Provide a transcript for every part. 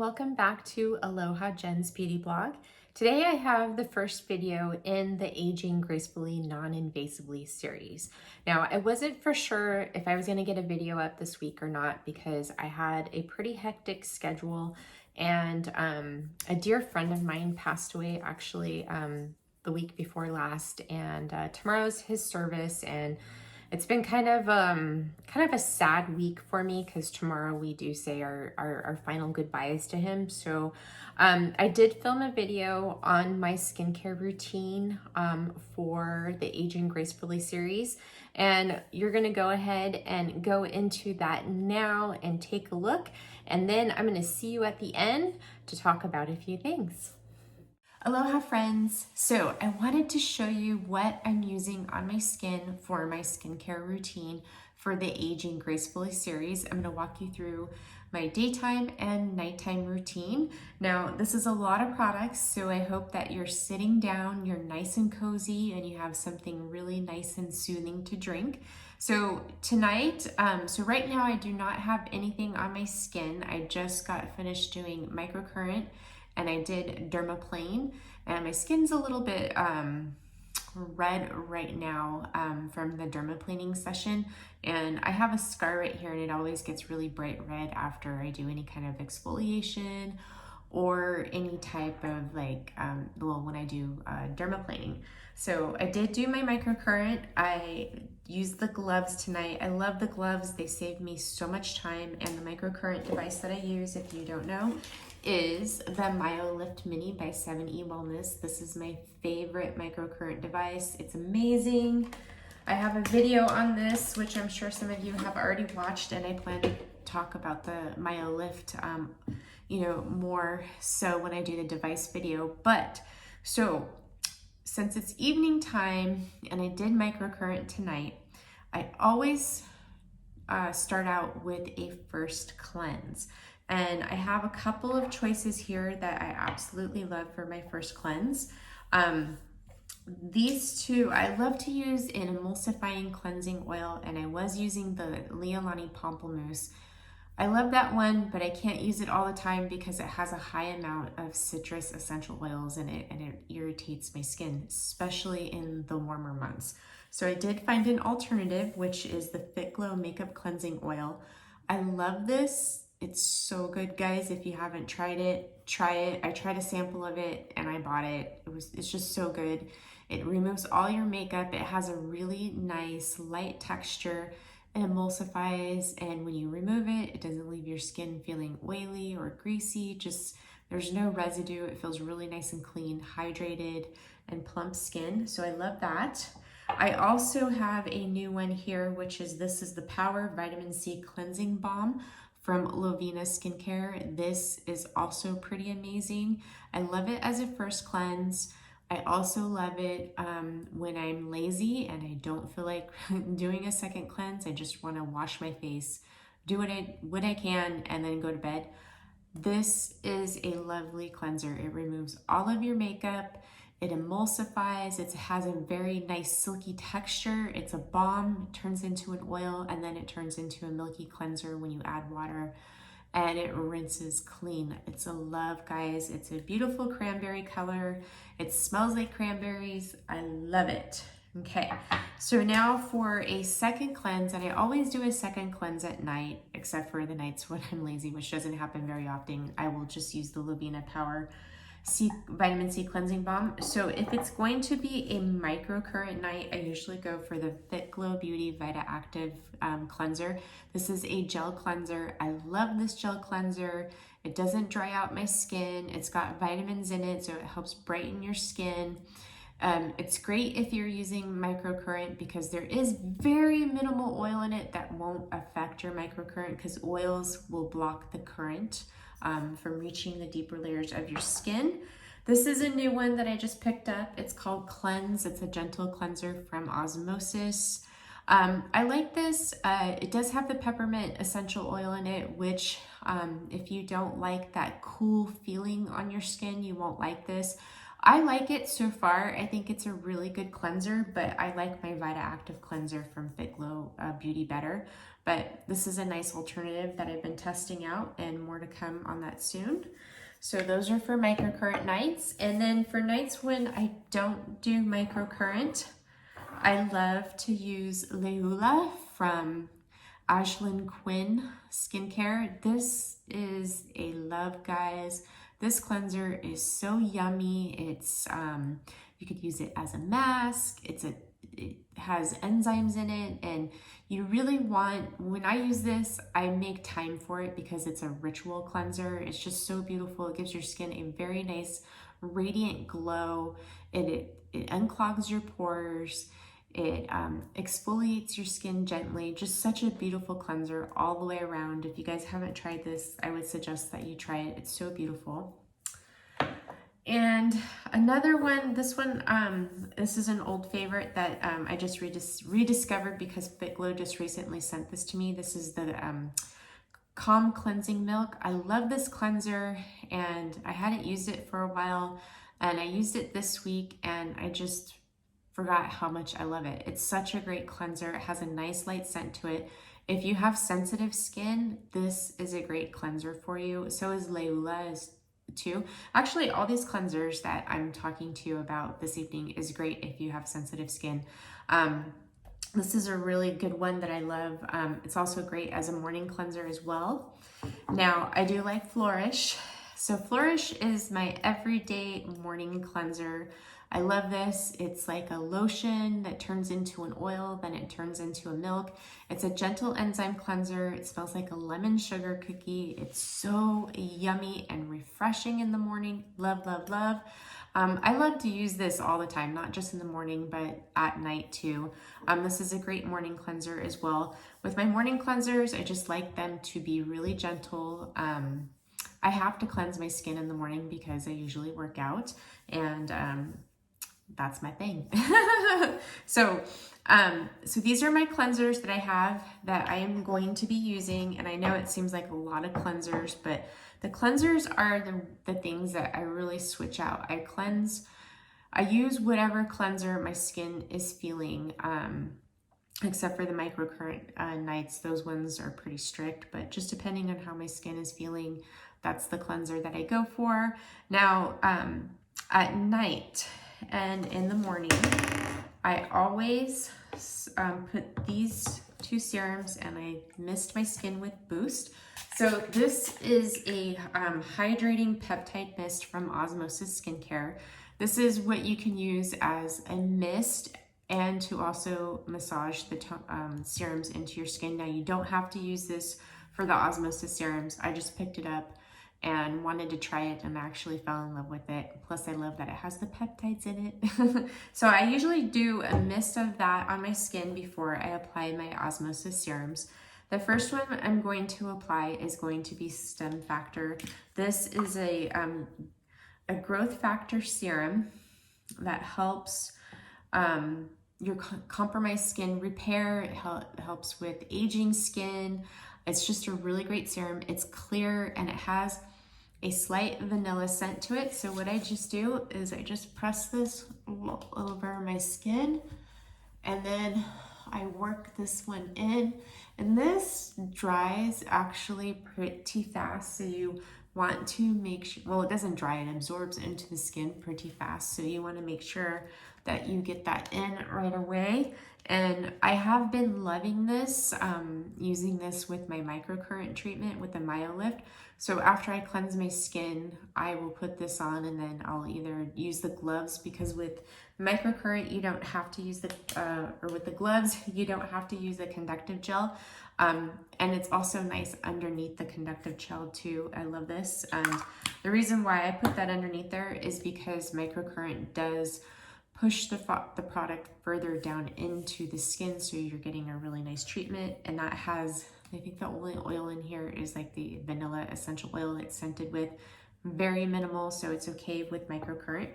welcome back to Aloha Jen's Beauty Blog. Today I have the first video in the Aging Gracefully Non-invasively series. Now, I wasn't for sure if I was going to get a video up this week or not because I had a pretty hectic schedule, and a dear friend of mine passed away actually the week before last, and tomorrow's his service, and it's been kind of a sad week for me because tomorrow we do say our final goodbyes to him. So I did film a video on my skincare routine for the Aging Gracefully series, and you're gonna go ahead and go into that now and take a look, and then I'm gonna see you at the end to talk about a few things. Aloha friends! So I wanted to show you what I'm using on my skin for my skincare routine for the Aging Gracefully series. I'm going to walk you through my daytime and nighttime routine. Now, this is a lot of products, so I hope that you're sitting down, you're nice and cozy, and you have something really nice and soothing to drink. So tonight, so right now I do not have anything on my skin. I just got finished doing microcurrent and I did dermaplane, and my skin's a little bit red right now from the dermaplaning session, and I have a scar right here, and it always gets really bright red after I do any kind of exfoliation or any type of when I do dermaplaning. So I did do my microcurrent. I used the gloves tonight. I love the gloves. They save me so much time, and the microcurrent device that I use, if you don't know, is the MyoLift Mini by 7E Wellness. This is my favorite microcurrent device. It's amazing. I have a video on this, which I'm sure some of you have already watched, and I plan to talk about the MyoLift, more so when I do the device video. But so since it's evening time and I did microcurrent tonight, I always start out with a first cleanse. And I have a couple of choices here that I absolutely love for my first cleanse. These two, I love to use an emulsifying cleansing oil, and I was using the Leilani Pamplemousse. I love that one, but I can't use it all the time because it has a high amount of citrus essential oils in it, and it irritates my skin, especially in the warmer months. So I did find an alternative, which is the Fit Glow Makeup Cleansing Oil. I love this. It's so good, guys. If you haven't tried it, try it. I tried a sample of it and I bought it. It's just so good. It removes all your makeup. It has a really nice light texture. It emulsifies, and when you remove it, it doesn't leave your skin feeling oily or greasy. Just there's no residue. It feels really nice and clean, hydrated, and plump skin. So I love that. I also have a new one here, which is this is the Power Vitamin C Cleansing Balm from Lovina Skincare. This is also pretty amazing. I love it as a first cleanse. I also love it when I'm lazy and I don't feel like doing a second cleanse. I just want to wash my face, do what I can, and then go to bed. This is a lovely cleanser. It removes all of your makeup. It emulsifies. It has a very nice silky texture. It's a balm, it turns into an oil, and then it turns into a milky cleanser when you add water, and it rinses clean. It's a love, guys. It's a beautiful cranberry color. It smells like cranberries. I love it. Okay, so now for a second cleanse, and I always do a second cleanse at night, except for the nights when I'm lazy, which doesn't happen very often. I will just use the Lovina Power Vitamin C Cleansing Balm. So if it's going to be a microcurrent night, I usually go for the Fit Glow Beauty Vita Active Cleanser. This is a gel cleanser. I love this gel cleanser. It doesn't dry out my skin. It's got vitamins in it, so it helps brighten your skin. It's great if you're using microcurrent because there is very minimal oil in it that won't affect your microcurrent, because oils will block the current from reaching the deeper layers of your skin. This is a new one that I just picked up. It's called Cleanse. It's a gentle cleanser from Osmosis. I like this. It does have the peppermint essential oil in it, which if you don't like that cool feeling on your skin, you won't like this. I like it so far. I think it's a really good cleanser, but I like my Vita Active cleanser from Fit Glow Beauty better. but this is a nice alternative that I've been testing out, and more to come on that soon. So those are for microcurrent nights. And then for nights when I don't do microcurrent, I love to use Leula from Ashlyn Quinn Skincare. This is a love, guys. This cleanser is so yummy. It's you could use it as a mask. It has enzymes in it, and you really want, when I use this, I make time for it because it's a ritual cleanser. It's just so beautiful. It gives your skin a very nice radiant glow. It unclogs your pores. It exfoliates your skin gently. Just such a beautiful cleanser all the way around. If you guys haven't tried this, I would suggest that you try it. It's so beautiful. And another one, this is an old favorite that I just rediscovered because FitGlow just recently sent this to me. This is the Calm Cleansing Milk. I love this cleanser, and I hadn't used it for a while, and I used it this week, and I just forgot how much I love it. It's such a great cleanser. It has a nice light scent to it. If you have sensitive skin, this is a great cleanser for you. So is Leula too. Actually, all these cleansers that I'm talking to you about this evening is great if you have sensitive skin. This is a really good one that I love. It's also great as a morning cleanser as well. Now, I do like Flourish. So Flourish is my everyday morning cleanser. I love this. It's like a lotion that turns into an oil, then it turns into a milk. It's a gentle enzyme cleanser. It smells like a lemon sugar cookie. It's so yummy and refreshing in the morning. Love, love, love. I love to use this all the time, not just in the morning, but at night too. This is a great morning cleanser as well. With my morning cleansers, I just like them to be really gentle. I have to cleanse my skin in the morning because I usually work out, and that's my thing. So these are my cleansers that I have that I am going to be using. And I know it seems like a lot of cleansers, but the cleansers are the things that I really switch out. I use whatever cleanser my skin is feeling, except for the microcurrent nights. Those ones are pretty strict, but just depending on how my skin is feeling, that's the cleanser that I go for. Now, at night and in the morning, I always put these two serums, and I mist my skin with Boost. So this is a hydrating peptide mist from Osmosis Skincare. This is what you can use as a mist and to also massage the serums into your skin. Now, you don't have to use this for the Osmosis serums. I just picked it up and wanted to try it, and I actually fell in love with it. Plus, I love that it has the peptides in it. So I usually do a mist of that on my skin before I apply my Osmosis serums. The first one I'm going to apply is going to be Stem Factor. This is a growth factor serum that helps your compromised skin repair. It helps with aging skin. It's just a really great serum. It's clear, and it has a slight vanilla scent to it. So what I just do is I just press this over my skin, and then I work this one in, and this dries actually pretty fast. So you want to make sure, well, it doesn't dry, it absorbs into the skin pretty fast. So you want to make sure that you get that in right away. And I have been loving this, using this with my microcurrent treatment with the MyoLift. So after I cleanse my skin, I will put this on, and then I'll either use the gloves, because with microcurrent, you don't have to use or with the gloves, you don't have to use the conductive gel. And it's also nice underneath the conductive gel too. I love this. And the reason why I put that underneath there is because microcurrent does push the product further down into the skin, so you're getting a really nice treatment. And that has, I think the only oil in here is like the vanilla essential oil it's scented with. Very minimal, so it's okay with microcurrent.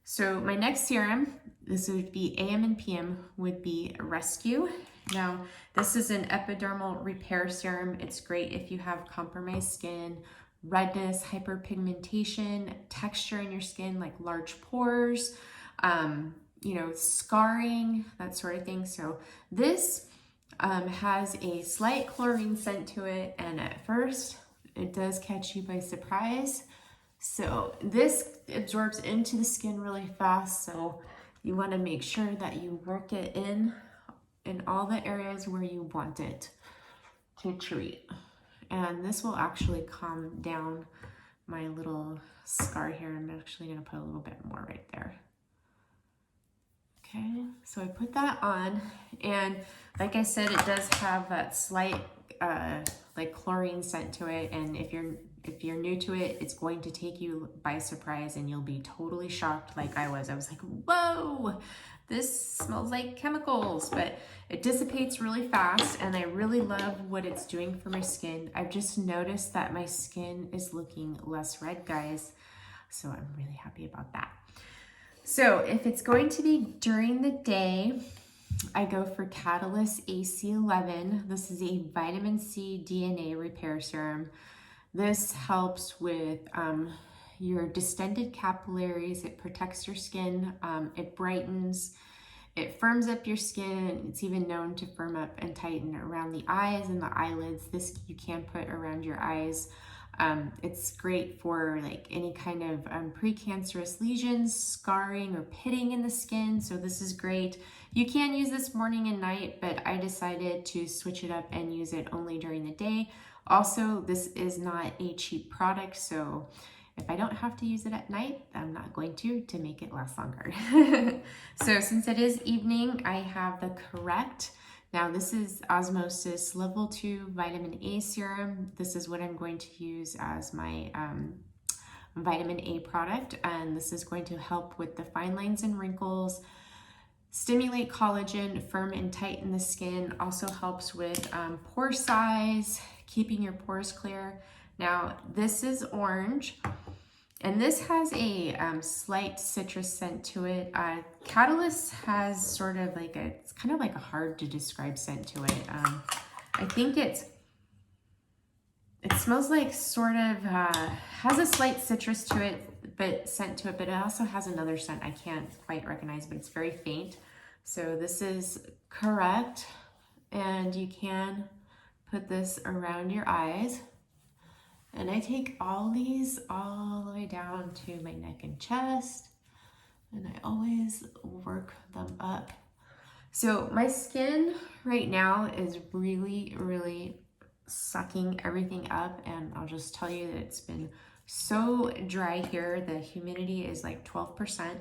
So my next serum, this would be AM and PM, would be Rescue. Now, this is an epidermal repair serum. It's great if you have compromised skin, redness, hyperpigmentation, texture in your skin, like large pores, scarring, that sort of thing. So this, has a slight chlorine scent to it, and at first it does catch you by surprise. So this absorbs into the skin really fast, so you want to make sure that you work it in all the areas where you want it to treat. And this will actually calm down my little scar here. I'm actually going to put a little bit more right there. Okay, so I put that on, and like I said, it does have that slight like chlorine scent to it, and if you're new to it, it's going to take you by surprise and you'll be totally shocked like I was. I was like, whoa, this smells like chemicals, but it dissipates really fast, and I really love what it's doing for my skin. I've just noticed that my skin is looking less red, guys, so I'm really happy about that. So if it's going to be during the day, I go for Catalyst AC11. This is a vitamin C DNA repair serum. This helps with your distended capillaries. It protects your skin. It brightens. It firms up your skin. It's even known to firm up and tighten around the eyes and the eyelids. This you can put around your eyes. It's great for like any kind of precancerous lesions, scarring, or pitting in the skin. So this is great. You can use this morning and night, but I decided to switch it up and use it only during the day. Also, this is not a cheap product, so if I don't have to use it at night, I'm not going to make it last longer. So since it is evening, I have the Correct. Now this is Osmosis Level 2 Vitamin A Serum. This is what I'm going to use as my vitamin A product, and this is going to help with the fine lines and wrinkles, stimulate collagen, firm and tighten the skin, also helps with pore size, keeping your pores clear. Now this is orange, and this has a slight citrus scent to it. Catalyst has sort of like it's kind of like a hard to describe scent to it. I think it smells like sort of, has a slight citrus to it, but scent to it, but it also has another scent I can't quite recognize, but it's very faint. So this is Correct, and you can put this around your eyes. And I take all these all the way down to my neck and chest, and I always work them up. So my skin right now is really, really sucking everything up, and I'll just tell you that it's been so dry here. The humidity is like 12%.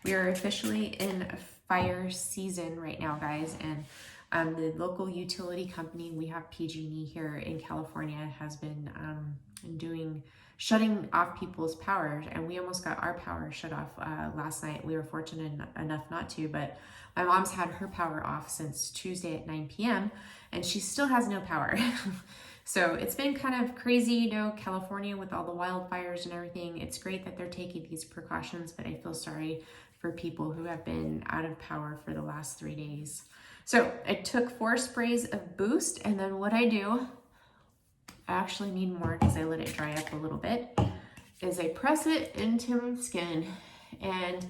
We are officially in fire season right now, guys, and the local utility company, we have PG&E here in California, has been shutting off people's power, and we almost got our power shut off last night. We were fortunate enough not to, but my mom's had her power off since Tuesday at 9 p.m. and she still has no power. So it's been kind of crazy, you know, California with all the wildfires and everything. It's great that they're taking these precautions, but I feel sorry for people who have been out of power for the last 3 days. So I took 4 sprays of Boost, and then what I do, I actually need more because I let it dry up a little bit, is I press it into my skin, and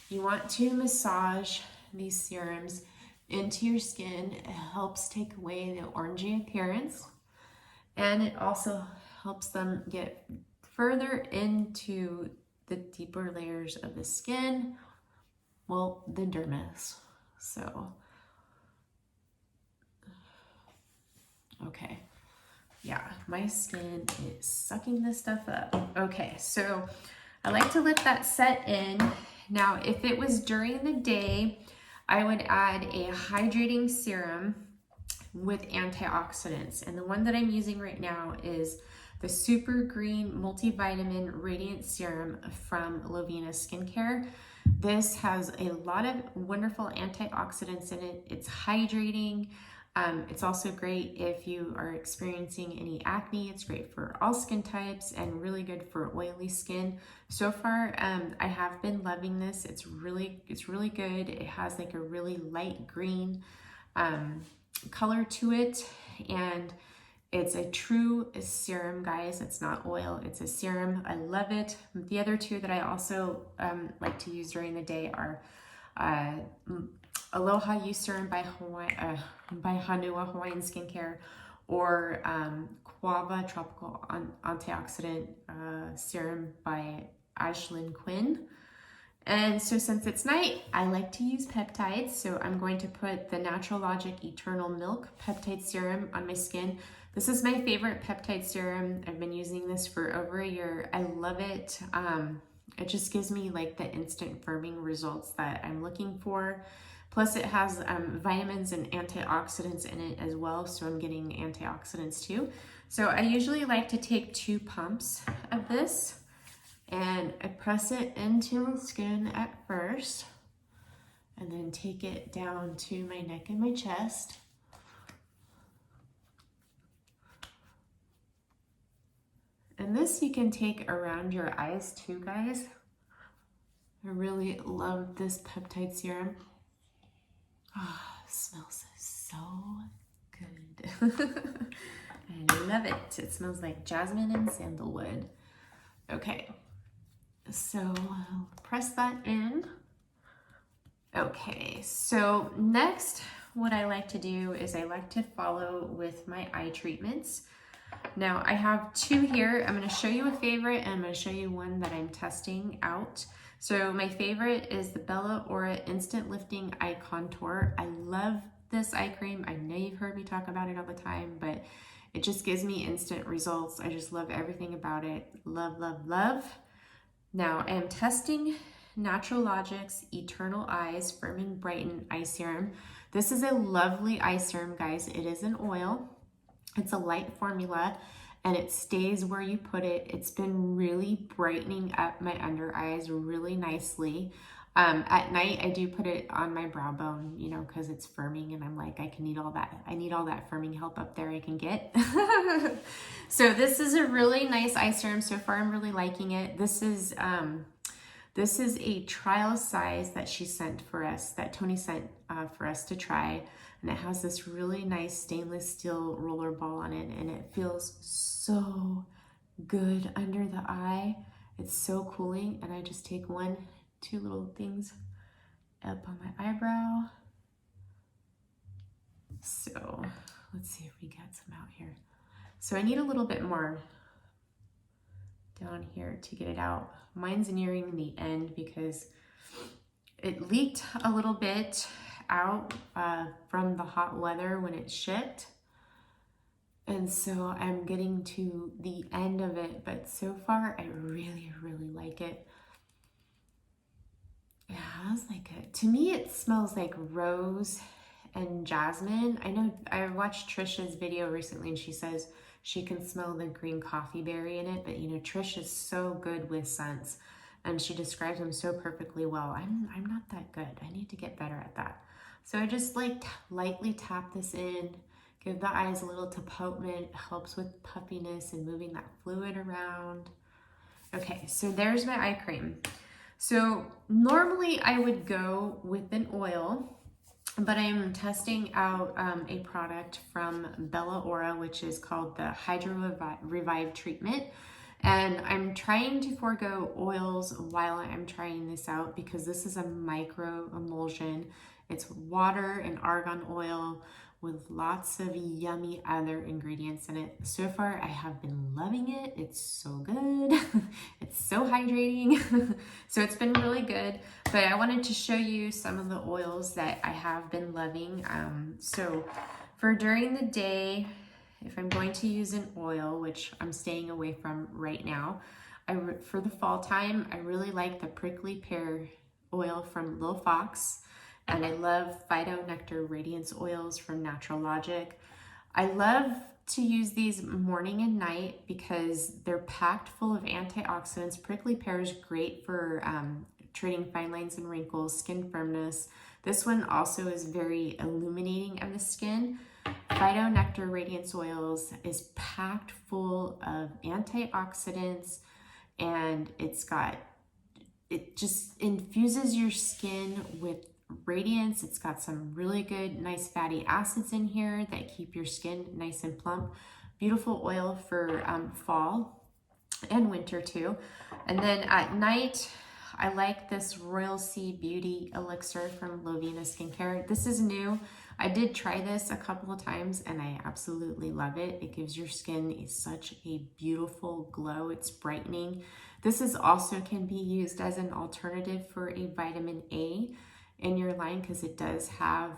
you want to massage these serums into your skin. It helps take away the orangey appearance, and it also helps them get further into the deeper layers of the skin, well, the dermis. So, okay. Yeah, my skin is sucking this stuff up. Okay, so I like to let that set in. Now, if it was during the day, I would add a hydrating serum with antioxidants. And the one that I'm using right now is the Super Green Multivitamin Radiant Serum from Lovina Skincare. This has a lot of wonderful antioxidants in it. It's hydrating. It's also great if you are experiencing any acne. It's great for all skin types and really good for oily skin. So far, I have been loving this. It's really good. It has like a really light green color to it, and it's a true serum, guys. It's not oil, it's a serum. I love it. The other two that I also like to use during the day are Aloha Youth Serum by Hanua Hawaiian Skincare, or Quava Tropical Antioxidant Serum by Ashlyn Quinn. And so since it's night, I like to use peptides. So I'm going to put the Natural Logic Eternal Milk Peptide Serum on my skin. This is my favorite peptide serum. I've been using this for over a year. I love it. It just gives me like the instant firming results that I'm looking for. Plus it has vitamins and antioxidants in it as well. So I'm getting antioxidants too. So I usually like to take 2 pumps of this. And I press it into my skin at first, and then take it down to my neck and my chest. And this you can take around your eyes too, guys. I really love this peptide serum. Oh, it smells so good. I love it. It smells like jasmine and sandalwood. Okay. So I'll press that in. Okay, so next what I like to do is I like to follow with my eye treatments. Now I have 2 here. I'm going to show you a favorite and I'm going to show you one that I'm testing out. So my favorite is the Bella Aura Instant Lifting Eye Contour. I love this eye cream. I know you've heard me talk about it all the time, but it just gives me instant results. I just love everything about it. Love, love, love. Now I am testing Natural Logic's Eternal Eyes Firming Brighten Eye Serum. This is a lovely eye serum, guys. It is an oil. It's a light formula and it stays where you put it. It's been really brightening up my under eyes really nicely. At night, I do put it on my brow bone, you know, because it's firming and I'm like, I need all that firming help up there I can get. So this is a really nice eye serum. So far, I'm really liking it. This is a trial size that she sent for us, that Tony sent for us to try. And it has this really nice stainless steel roller ball on it. And it feels so good under the eye. It's so cooling. And I just take 2 little things up on my eyebrow. So let's see if we get some out here. So I need a little bit more down here to get it out. Mine's nearing the end because it leaked a little bit out from the hot weather when it shipped. And so I'm getting to the end of it, but so far I really, really like it. It has to me it smells like rose and jasmine. I know I watched Trisha's video recently and she says she can smell the green coffee berry in it, but you know, Trish is so good with scents and she describes them so perfectly well. I'm not that good. I need to get better at that. So I just lightly tap this in, give the eyes a little development, helps with puffiness and moving that fluid around. Okay, so there's my eye cream. So normally I would go with an oil, but I'm testing out a product from Bella Aura, which is called the Hydro Revive Treatment. And I'm trying to forego oils while I'm trying this out because this is a micro emulsion. It's water and argan oil with lots of yummy other ingredients in it. So far, I have been loving it. It's so good. It's so hydrating. So it's been really good. But I wanted to show you some of the oils that I have been loving. So for during the day, if I'm going to use an oil, which I'm staying away from right now, for the fall time, I really like the prickly pear oil from Lil Fox. And I love Phyto Nectar Radiance oils from Natural Logic. I love to use these morning and night because they're packed full of antioxidants. Prickly pear is great for treating fine lines and wrinkles, skin firmness. This one also is very illuminating of the skin. Phyto Nectar Radiance oils is packed full of antioxidants and it just infuses your skin with radiance. It's got some really good, nice fatty acids in here that keep your skin nice and plump. Beautiful oil for fall and winter too. And then at night, I like this Royal Sea Beauty Elixir from Lovina Skincare. This is new. I did try this a couple of times and I absolutely love it. It gives your skin such a beautiful glow. It's brightening. This is also can be used as an alternative for a vitamin A in your line because it does have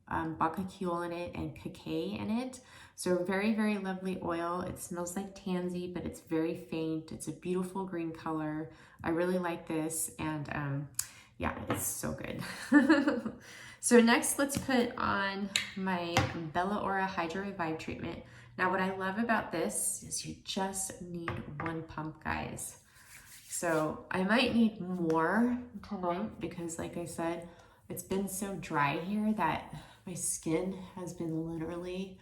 bacacule in it and cacao in it. So very, very lovely oil. It smells like tansy, but it's very faint. It's a beautiful green color. I really like this, and yeah, it's so good. So next, let's put on my Bella Ora Hydra Revive treatment. Now, what I love about this is you just need one pump, guys. So I might need more tonight because, like I said, it's been so dry here that my skin has been literally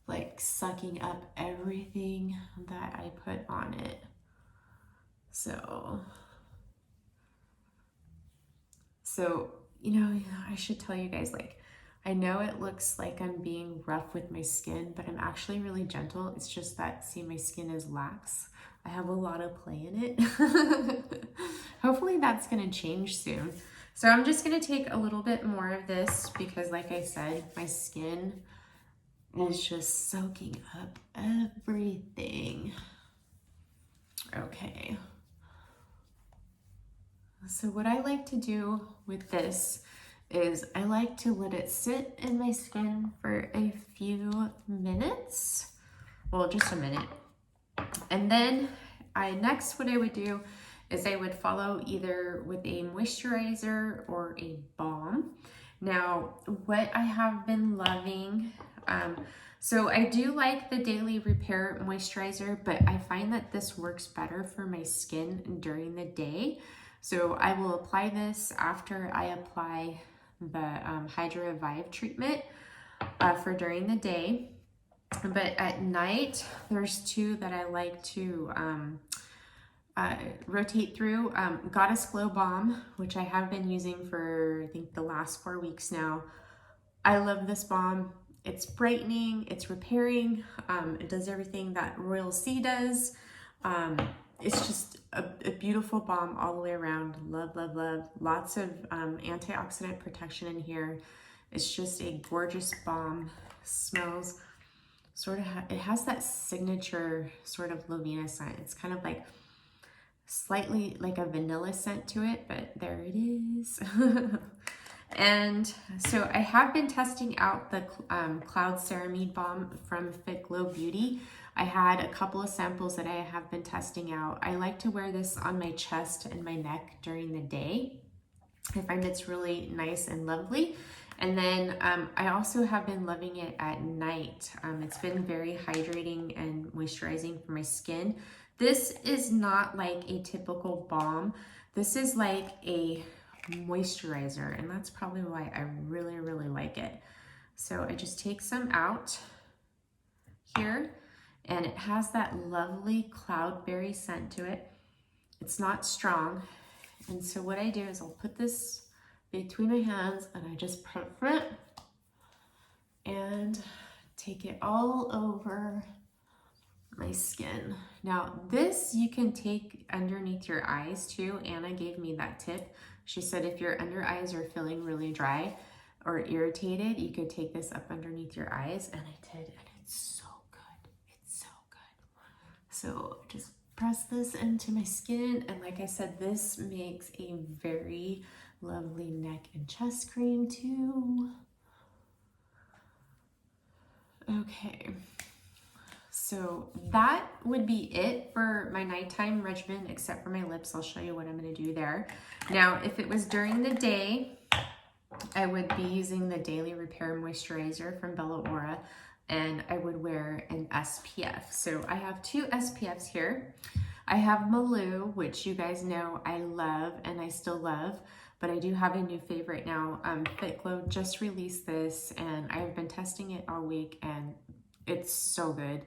like sucking up everything that I put on it. So you know, I should tell you guys, like, I know it looks like I'm being rough with my skin, but I'm actually really gentle. It's just that, see, my skin is lax. I have a lot of play in it. Hopefully that's gonna change soon. So I'm just gonna take a little bit more of this because, like I said, my skin is just soaking up everything. Okay. So what I like to do with this is I like to let it sit in my skin for a few minutes. Well, just a minute. And then next what I would do is I would follow either with a moisturizer or a balm. Now, what I have been loving, so I do like the Daily Repair Moisturizer, but I find that this works better for my skin during the day. So I will apply this after I apply the Hydra Revive treatment for during the day. But at night, there's two that I like to rotate through. Goddess Glow Balm, which I have been using for, I think, the last 4 weeks now. I love this balm. It's brightening, it's repairing, it does everything that Royal Sea does. It's just a beautiful balm all the way around. Love, love, love. Lots of antioxidant protection in here. It's just a gorgeous balm. Smells sort of, it has that signature sort of Lovina scent. It's kind of like slightly like a vanilla scent to it, but there it is. And so I have been testing out the Cloud Ceramide Balm from Fit Glow Beauty. I had a couple of samples that I have been testing out. I like to wear this on my chest and my neck during the day. I find it's really nice and lovely. And then I also have been loving it at night. It's been very hydrating and moisturizing for my skin. This is not like a typical balm. This is like a moisturizer, and that's probably why I really, really like it. So I just take some out here, and it has that lovely cloudberry scent to it. It's not strong. And so what I do is I'll put this between my hands and I just put it and take it all over my skin. Now this you can take underneath your eyes too. Anna gave me that tip. She said if your under eyes are feeling really dry or irritated, you could take this up underneath your eyes, and I did, and it's so good. It's so good. So just press this into my skin, and like I said, this makes a very lovely neck and chest cream too. Okay, so that would be it for my nighttime regimen, except for my lips. I'll show you what I'm going to do there. Now, if it was during the day, I would be using the Daily Repair Moisturizer from Bella Ora, and I would wear an SPF. So I have two SPFs here. I have Malou, which you guys know I love and I still love, but I do have a new favorite now. Fit Glow just released this, and I've been testing it all week, and it's so good.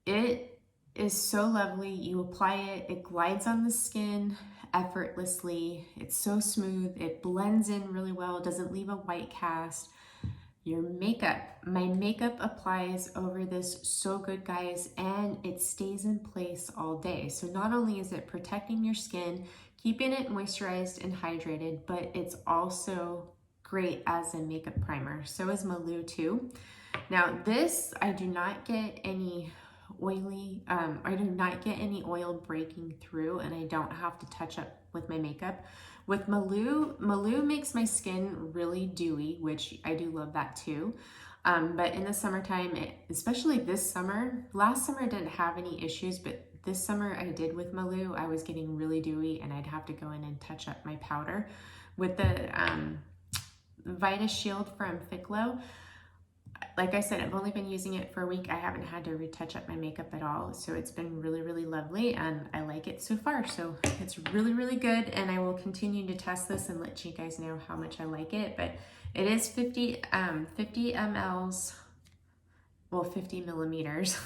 It is so lovely. You apply it, it glides on the skin effortlessly. It's so smooth. It blends in really well. It doesn't leave a white cast. Your makeup, my makeup applies over this so good, guys, and it stays in place all day. So not only is it protecting your skin, keeping it moisturized and hydrated, but it's also great as a makeup primer. So is Malou too. Now this, I do not get any oily, I do not get any oil breaking through, and I don't have to touch up with my makeup. With Malou makes my skin really dewy, which I do love that too. But in the summertime, especially this summer, last summer I didn't have any issues, but this summer I did with Malou. I was getting really dewy and I'd have to go in and touch up my powder. With the Vita Shield from Ficlo, like I said, I've only been using it for a week. I haven't had to retouch up my makeup at all. So it's been really, really lovely and I like it so far. So it's really, really good. And I will continue to test this and let you guys know how much I like it. But it is 50 mLs, well, 50 millimeters.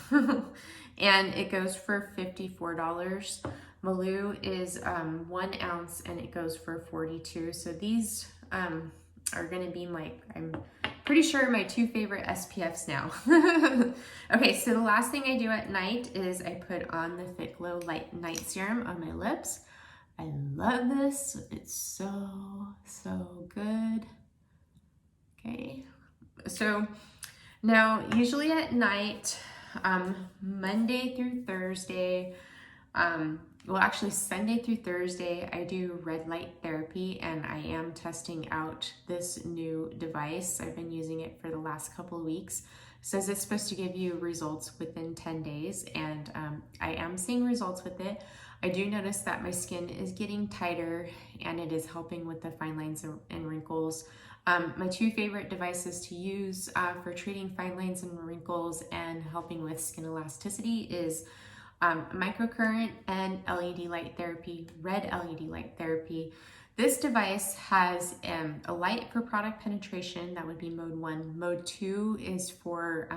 And it goes for $54. Malou is 1 ounce and it goes for $42. So these are gonna be I'm pretty sure my 2 favorite SPFs now. Okay, so the last thing I do at night is I put on the Ficlo Light Night Serum on my lips. I love this. It's so, so good. Okay, so now usually at night, Monday through Thursday, well, actually Sunday through Thursday, I do red light therapy, and I am testing out this new device. I've been using it for the last couple of weeks. It says it's supposed to give you results within 10 days, and I am seeing results with it. I do notice that my skin is getting tighter, and it is helping with the fine lines and wrinkles. My 2 favorite devices to use for treating fine lines and wrinkles and helping with skin elasticity is microcurrent and LED light therapy, red LED light therapy. This device has a light for product penetration, that would be mode 1. Mode 2 is for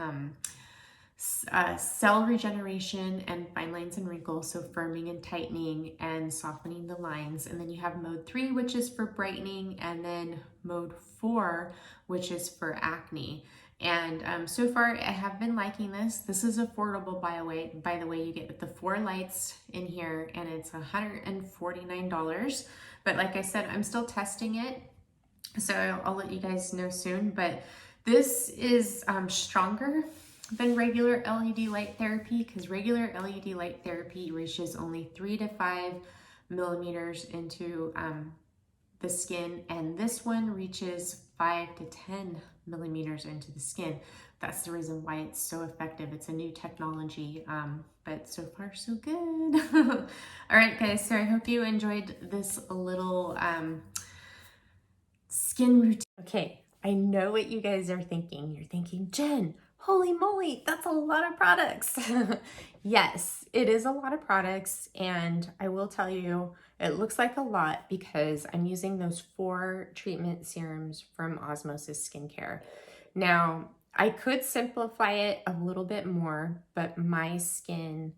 cell regeneration and fine lines and wrinkles, so firming and tightening and softening the lines. And then you have mode 3, which is for brightening, and then mode 4, which is for acne. And so far I have been liking this. This is affordable, by the way. You get the 4 lights in here and it's $149. But like I said, I'm still testing it, so I'll let you guys know soon. But this is stronger than regular LED light therapy, because regular LED light therapy reaches only 3 to 5 millimeters into the skin, and this one reaches 5 to 10 millimeters into the skin. That's the reason why it's so effective. It's a new technology, but so far so good. All right, guys, so I hope you enjoyed this little skin routine. Okay, I know what you guys are thinking. You're thinking, Jen, holy moly, that's a lot of products. Yes, it is a lot of products, and I will tell you, it looks like a lot because I'm using those 4 treatment serums from Osmosis Skincare. Now, I could simplify it a little bit more, but my skin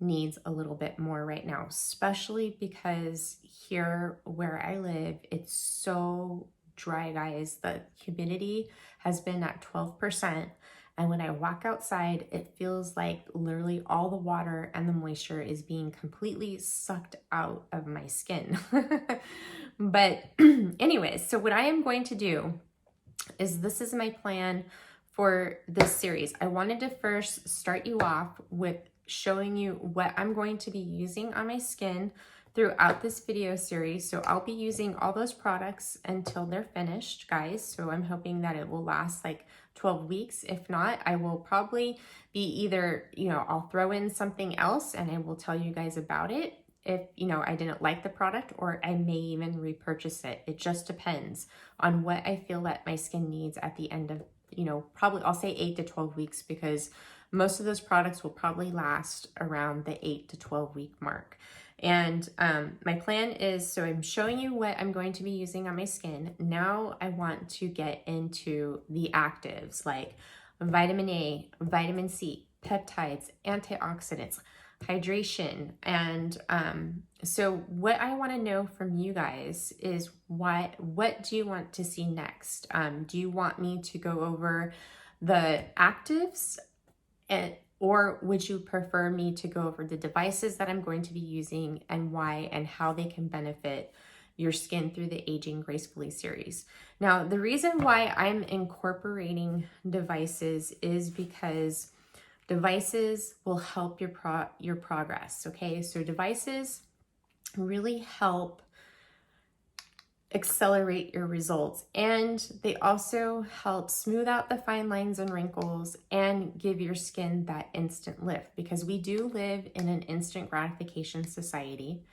needs a little bit more right now, especially because here where I live, it's so dry, guys. The humidity has been at 12%. And when I walk outside, it feels like literally all the water and the moisture is being completely sucked out of my skin. But anyways, so what I am going to do is, this is my plan for this series. I wanted to first start you off with showing you what I'm going to be using on my skin throughout this video series. So I'll be using all those products until they're finished, guys. So I'm hoping that it will last like 12 weeks. If not, I will probably be either, I'll throw in something else and I will tell you guys about it if, I didn't like the product, or I may even repurchase it. It just depends on what I feel that my skin needs at the end of, probably I'll say 8 to 12 weeks, because most of those products will probably last around the 8 to 12 week mark. And my plan is, so I'm showing you what I'm going to be using on my skin. Now I want to get into the actives like vitamin A, vitamin C, peptides, antioxidants, hydration. And so what I want to know from you guys is what do you want to see next? Do you want me to go over the actives Or would you prefer me to go over the devices that I'm going to be using and why and how they can benefit your skin through the Aging Gracefully series? Now, the reason why I'm incorporating devices is because devices will help your progress, okay? So devices really help accelerate your results, and they also help smooth out the fine lines and wrinkles and give your skin that instant lift, because we do live in an instant gratification society.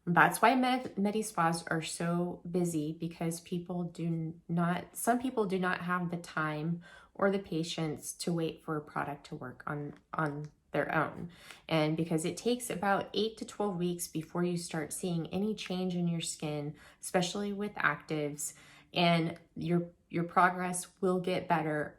That's why medi spas are so busy, because some people do not have the time or the patience to wait for a product to work on their own. And because it takes about 8 to 12 weeks before you start seeing any change in your skin, especially with actives, and your progress will get better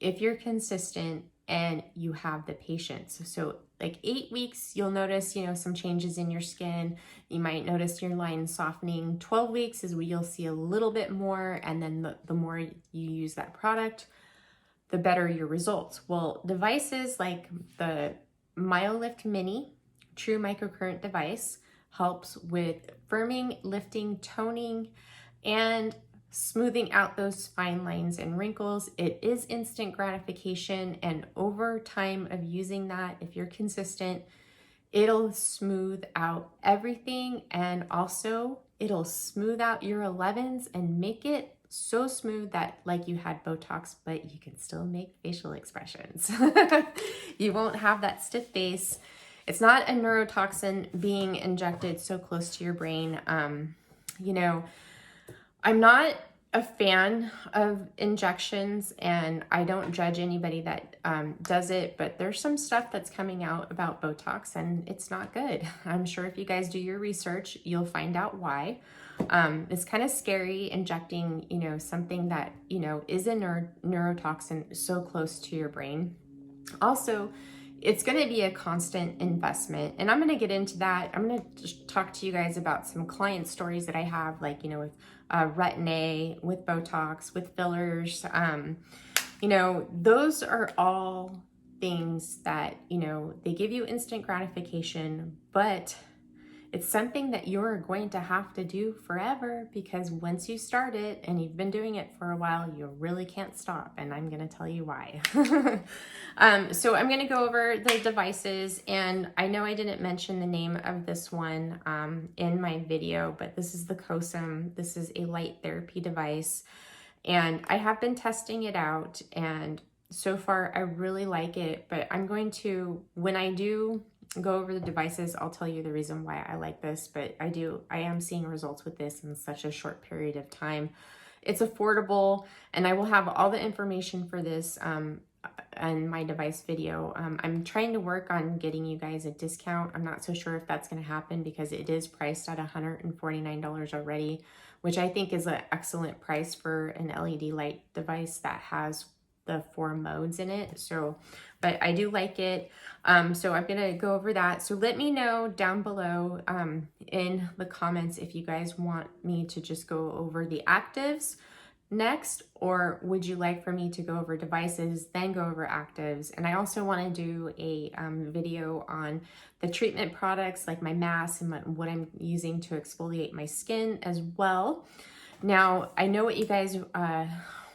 if you're consistent and you have the patience. So like 8 weeks, you'll notice, some changes in your skin. You might notice your lines softening. 12 weeks is where you'll see a little bit more. And then the more you use that product, the better your results. Well, devices like the MyoLift Mini True Microcurrent device helps with firming, lifting, toning, and smoothing out those fine lines and wrinkles. It is instant gratification, and over time of using that, if you're consistent, it'll smooth out everything, and also it'll smooth out your 11s and make it so smooth that like you had Botox, but you can still make facial expressions. You won't have that stiff face. It's not a neurotoxin being injected so close to your brain. I'm not a fan of injections, and I don't judge anybody that does it, but there's some stuff that's coming out about Botox and it's not good. I'm sure if you guys do your research, you'll find out why. It's kind of scary injecting, something that, is a neurotoxin so close to your brain. Also, it's going to be a constant investment, and I'm going to get into that. I'm going to just talk to you guys about some client stories that I have, like, with Retin-A, with Botox, with fillers. Those are all things that, they give you instant gratification, but it's something that you're going to have to do forever, because once you start it and you've been doing it for a while, you really can't stop. And I'm going to tell you why. So I'm going to go over the devices, and I know I didn't mention the name of this one in my video, but this is the COSM. This is a light therapy device, and I have been testing it out, and so far I really like it. But I'm going to, when I do go over the devices, I'll tell you the reason why I like this, but I am seeing results with this in such a short period of time. It's affordable, and I will have all the information for this in my device video. I'm trying to work on getting you guys a discount. I'm not so sure if that's going to happen, because it is priced at $149 already, which I think is an excellent price for an LED light device that has the 4 modes in it. So, but I do like it. So I'm gonna go over that. So let me know down below in the comments if you guys want me to just go over the actives next, or would you like for me to go over devices, then go over actives? And I also want to do a video on the treatment products, like my mask and what I'm using to exfoliate my skin as well. Now, I know what you guys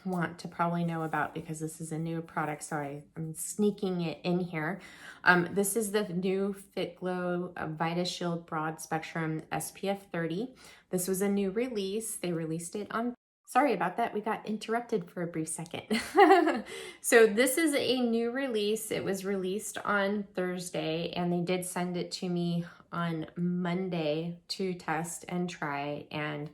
want to probably know about, because this is a new product, so I'm sneaking it in here. This is the new Fit Glow Vita Shield Broad Spectrum SPF 30. This was a new release. They released it on, sorry about that, we got interrupted for a brief second. So this is a new release. It was released on Thursday, and they did send it to me on Monday to test and try, and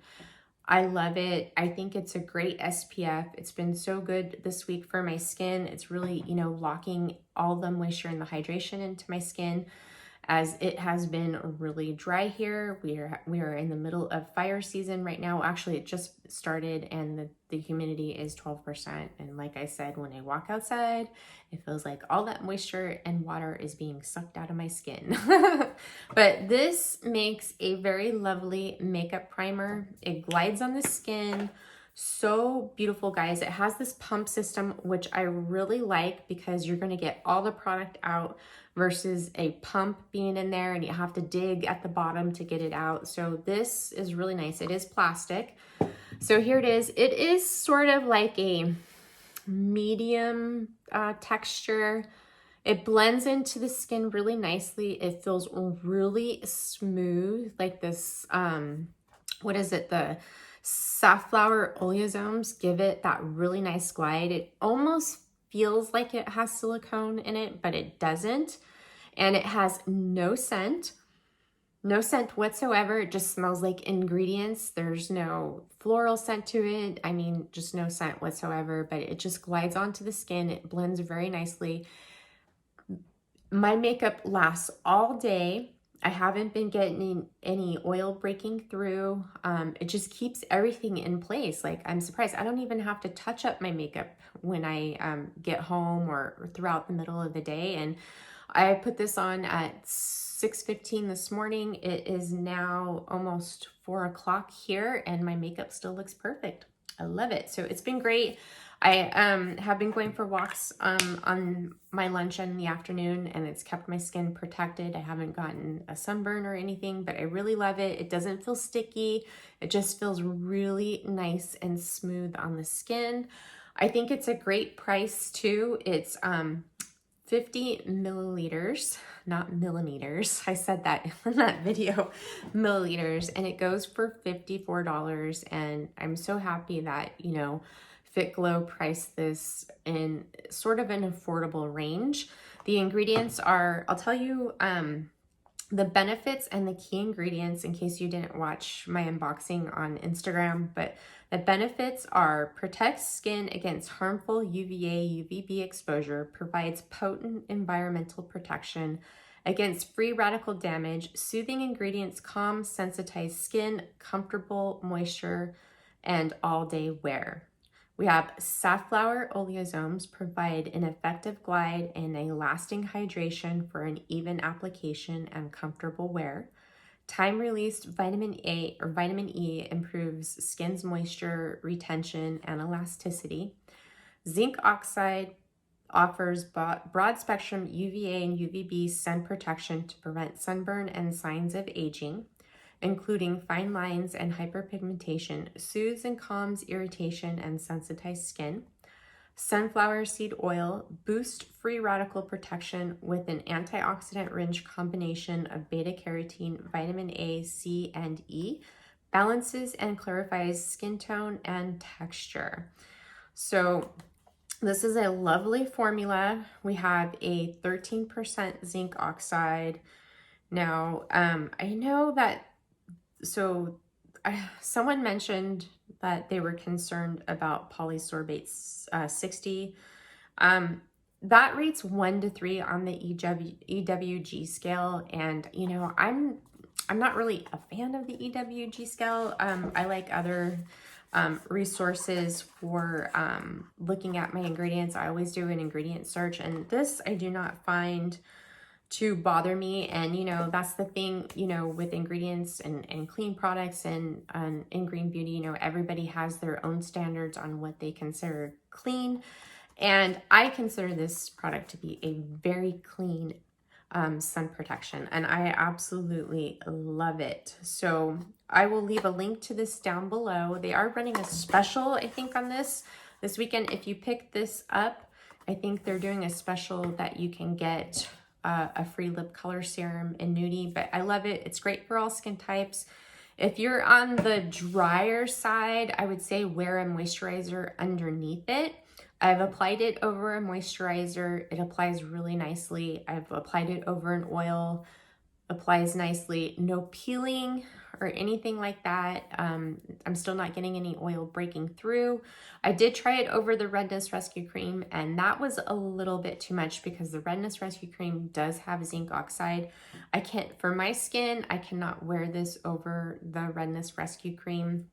I love it. I think it's a great SPF. It's been so good this week for my skin. It's really, locking all the moisture and the hydration into my skin, as it has been really dry here. We are in the middle of fire season right now. Actually, it just started, and the humidity is 12%. And like I said, when I walk outside, it feels like all that moisture and water is being sucked out of my skin. But this makes a very lovely makeup primer. It glides on the skin So beautiful, guys. It has this pump system, which I really like because you're going to get all the product out versus a pump being in there and you have to dig at the bottom to get it out. So this is really nice. It is plastic. So here it is. It is sort of like a medium texture. It blends into the skin really nicely. It feels really smooth, like this, what is it? The safflower oleosomes give it that really nice glide. It almost feels like it has silicone in it, but it doesn't. And it has no scent. No scent whatsoever. It just smells like ingredients. There's no floral scent to it. I mean, just no scent whatsoever, but it just glides onto the skin. It blends very nicely. My makeup lasts all day. I haven't been getting any oil breaking through. It just keeps everything in place. Like, I'm surprised. I don't even have to touch up my makeup when I get home or throughout the middle of the day. And I put this on at 6:15 this morning. It is now almost 4 o'clock here and my makeup still looks perfect. I love it. So it's been great. I have been going for walks on my lunch in the afternoon and it's kept my skin protected. I haven't gotten a sunburn or anything, but I really love it. It doesn't feel sticky. It just feels really nice and smooth on the skin. I think it's a great price too. It's 50 milliliters, not millimeters. I said that in that video, milliliters, and it goes for $54. And I'm so happy that, you know, Fit Glow priced this in sort of an affordable range. The ingredients are, I'll tell you, the benefits and the key ingredients in case you didn't watch my unboxing on Instagram, but the benefits are: protects skin against harmful UVA, UVB exposure, provides potent environmental protection against free radical damage, soothing ingredients, calm, sensitized skin, comfortable moisture, and all-day wear. We have safflower oleosomes, provide an effective glide and a lasting hydration for an even application and comfortable wear. Time-released vitamin A or vitamin E improves skin's moisture retention and elasticity. Zinc oxide offers broad-spectrum UVA and UVB sun protection to prevent sunburn and signs of aging, including fine lines and hyperpigmentation, soothes and calms irritation and sensitized skin. Sunflower seed oil boosts free radical protection with an antioxidant-rich combination of beta-carotene, vitamin A, C, and E, balances and clarifies skin tone and texture. So this is a lovely formula. We have a 13% zinc oxide. Now, I know that, so someone mentioned that they were concerned about polysorbate 60. That rates 1 to 3 on the EWG scale, and you know, I'm not really a fan of the EWG scale. I like other resources for looking at my ingredients. I always do an ingredient search, and this I do not find to bother me. And you know, that's the thing, you know, with ingredients and clean products and in green beauty, you know, everybody has their own standards on what they consider clean, and I consider this product to be a very clean sun protection, and I absolutely love it. So I will leave a link to this down below. They are running a special, I think, on this weekend. If you pick this up, I think they're doing a special that you can get a free lip color serum in nudie, but I love it. It's great for all skin types. If you're on the drier side, I would say wear a moisturizer underneath it. I've applied it over a moisturizer. It applies really nicely. I've applied it over an oil. Applies nicely. No peeling or anything like that. I'm still not getting any oil breaking through. I did try it over the Redness Rescue Cream, and that was a little bit too much because the Redness Rescue Cream does have zinc oxide. I can't, for my skin, I cannot wear this over the Redness Rescue Cream.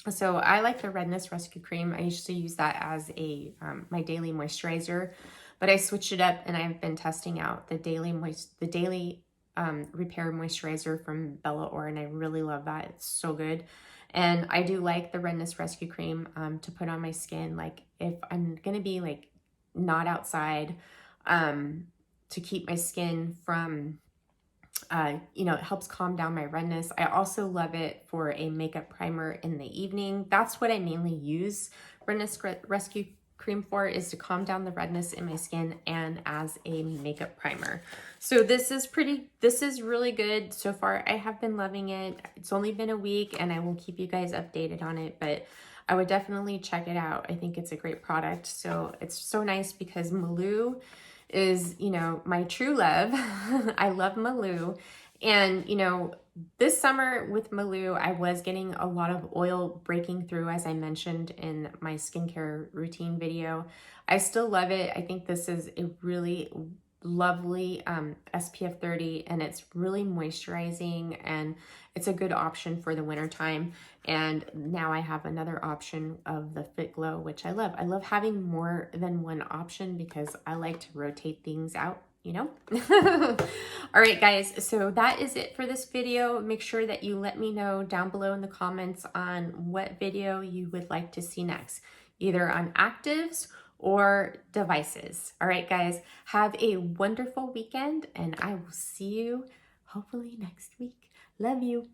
So I like the Redness Rescue Cream. I used to use that as a my daily moisturizer, but I switched it up and I've been testing out the daily Repair Moisturizer from Bella Or, and I really love that. It's so good. And I do like the Redness Rescue Cream to put on my skin, like if I'm gonna be like not outside, to keep my skin from you know, it helps calm down my redness. I also love it for a makeup primer in the evening. That's what I mainly use Redness Rescue Cream for, is to calm down the redness in my skin and as a makeup primer. So this is really good so far. I have been loving it. It's only been a week and I will keep you guys updated on it, but I would definitely check it out. I think it's a great product. So it's so nice because Malou is, you know, my true love. I love Malou. And, you know, this summer with Malou, I was getting a lot of oil breaking through, as I mentioned in my skincare routine video. I still love it. I think this is a really lovely SPF 30, and it's really moisturizing, and it's a good option for the winter time. And now I have another option of the Fit Glow, which I love. I love having more than one option because I like to rotate things out, you know? All right, guys, so that is it for this video. Make sure that you let me know down below in the comments on what video you would like to see next, either on actives or devices. All right, guys, have a wonderful weekend, and I will see you hopefully next week. Love you.